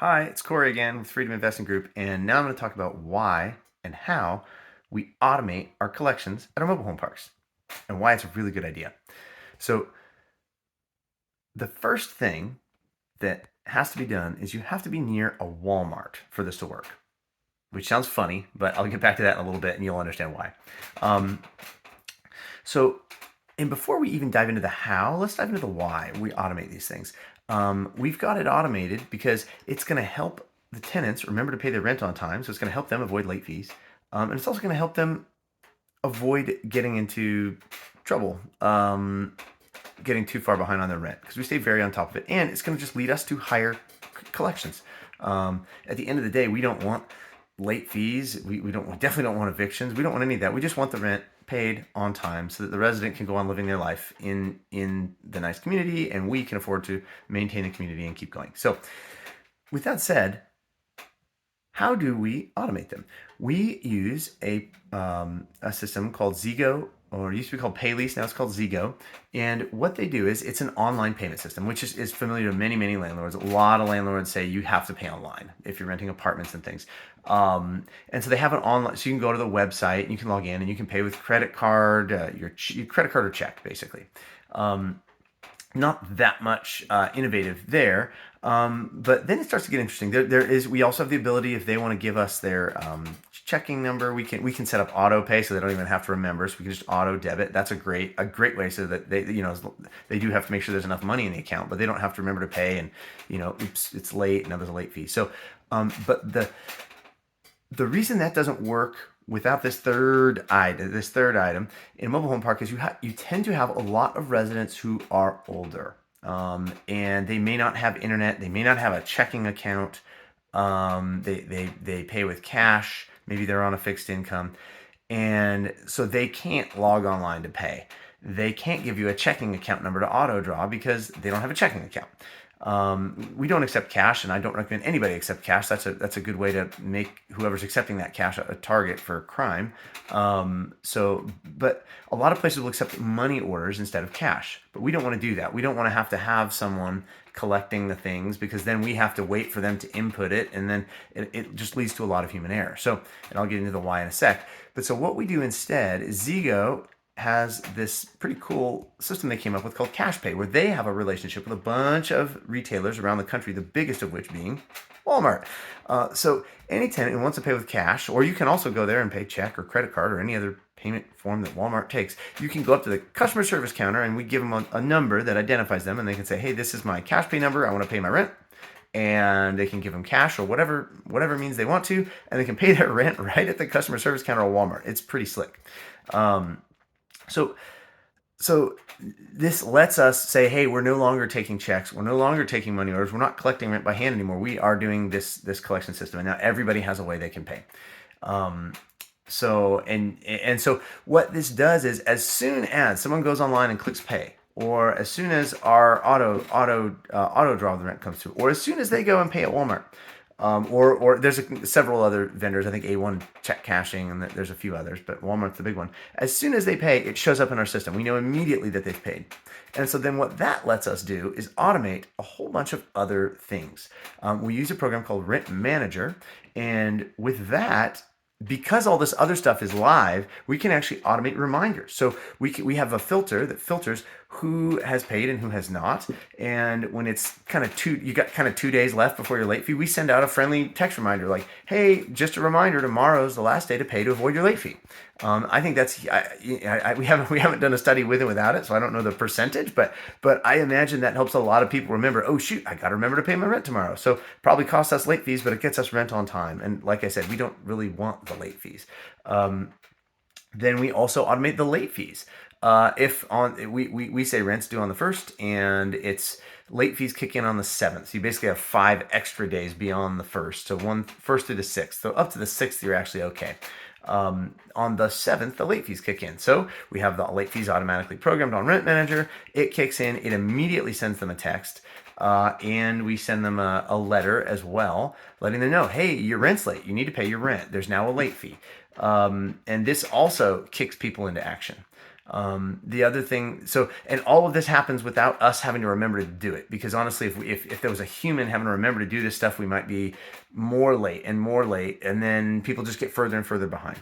Hi, it's Corey again with Freedom Investing Group, and now I'm going to talk about why and how we automate our collections at our mobile home parks and why it's a really good idea. So, the first thing that has to be done is you have to be near a Walmart for this to work, which sounds funny, but I'll get back to that in a little bit and you'll understand why. Um, so, and before we even dive into the how, let's dive into the why we automate these things. We've got it automated because it's going to help the tenants remember to pay their rent on time. So it's going to help them avoid late fees. And it's also going to help them avoid getting into trouble, getting too far behind on their rent because we stay very on top of it. And it's going to just lead us to higher collections. At the end of the day, we don't want late fees. We definitely don't want evictions. We don't want any of that. We just want the rent paid on time so that the resident can go on living their life in the nice community, and we can afford to maintain the community and keep going. So, with that said, how do we automate them? We use a system called Zego, or it used to be called Paylease, now it's called Zego. And what they do is it's an online payment system, which is familiar to many, many landlords. A lot of landlords say you have to pay online if you're renting apartments and things. And so they have an online, so you can go to the website and you can log in and you can pay with credit card, your credit card or check, basically. Not that much innovative there, but then it starts to get interesting. We also have the ability, if they want to give us their checking number, we can set up auto pay so they don't even have to remember. So we can just auto debit. That's a great way so that they do have to make sure there's enough money in the account, but they don't have to remember to pay. And oops, it's late. Now there's a late fee. So, but the reason that doesn't work without this third item in a mobile home park is you tend to have a lot of residents who are older, and they may not have internet, they may not have a checking account, they pay with cash, maybe they're on a fixed income, and so they can't log online to pay. They can't give you a checking account number to auto draw because they don't have a checking account. We don't accept cash, and I don't recommend anybody accept cash. That's a good way to make whoever's accepting that cash a target for crime. But a lot of places will accept money orders instead of cash. But we don't want to do that. We don't want to have someone collecting the things because then we have to wait for them to input it, and then it just leads to a lot of human error. So, and I'll get into the why in a sec. But so what we do instead is Zego has this pretty cool system they came up with called Cash Pay, where they have a relationship with a bunch of retailers around the country, the biggest of which being Walmart. So any tenant who wants to pay with cash, or you can also go there and pay check or credit card or any other payment form that Walmart takes, you can go up to the customer service counter and we give them a number that identifies them, and they can say, hey, this is my Cash Pay number, I want to pay my rent. And they can give them cash or whatever means they want to, and they can pay their rent right at the customer service counter of Walmart. It's pretty slick. So this lets us say, hey, we're no longer taking checks, we're no longer taking money orders, we're not collecting rent by hand anymore. We are doing this collection system, and now everybody has a way they can pay. So what this does is, as soon as someone goes online and clicks pay, or as soon as our auto draw the rent comes through, or as soon as they go and pay at Walmart, or there's several other vendors, I think A1 check cashing, and there's a few others, but Walmart's the big one. As soon as they pay, it shows up in our system. We know immediately that they've paid. And so then what that lets us do is automate a whole bunch of other things. We use a program called Rent Manager, and with that, because all this other stuff is live, we can actually automate reminders. So we have a filter that filters who has paid and who has not. And when it's you got 2 days left before your late fee, we send out a friendly text reminder like, hey, just a reminder, tomorrow's the last day to pay to avoid your late fee. I think we haven't done a study with and without it, so I don't know the percentage, but I imagine that helps a lot of people remember, oh shoot, I got to remember to pay my rent tomorrow. So probably costs us late fees, but it gets us rent on time. And like I said, we don't really want the late fees. Then we also automate the late fees. We say rent's due on the 1st, and it's late fees kick in on the 7th. So you basically have 5 extra days beyond the 1st. So 1st through the 6th. So up to the 6th, you're actually okay. On the 7th, the late fees kick in. So we have the late fees automatically programmed on Rent Manager. It kicks in. It immediately sends them a text. And we send them a letter as well, letting them know, hey, your rent's late. You need to pay your rent. There's now a late fee. And this also kicks people into action. The other thing, and all of this happens without us having to remember to do it, because honestly, if there was a human having to remember to do this stuff, we might be more late, and then people just get further and further behind.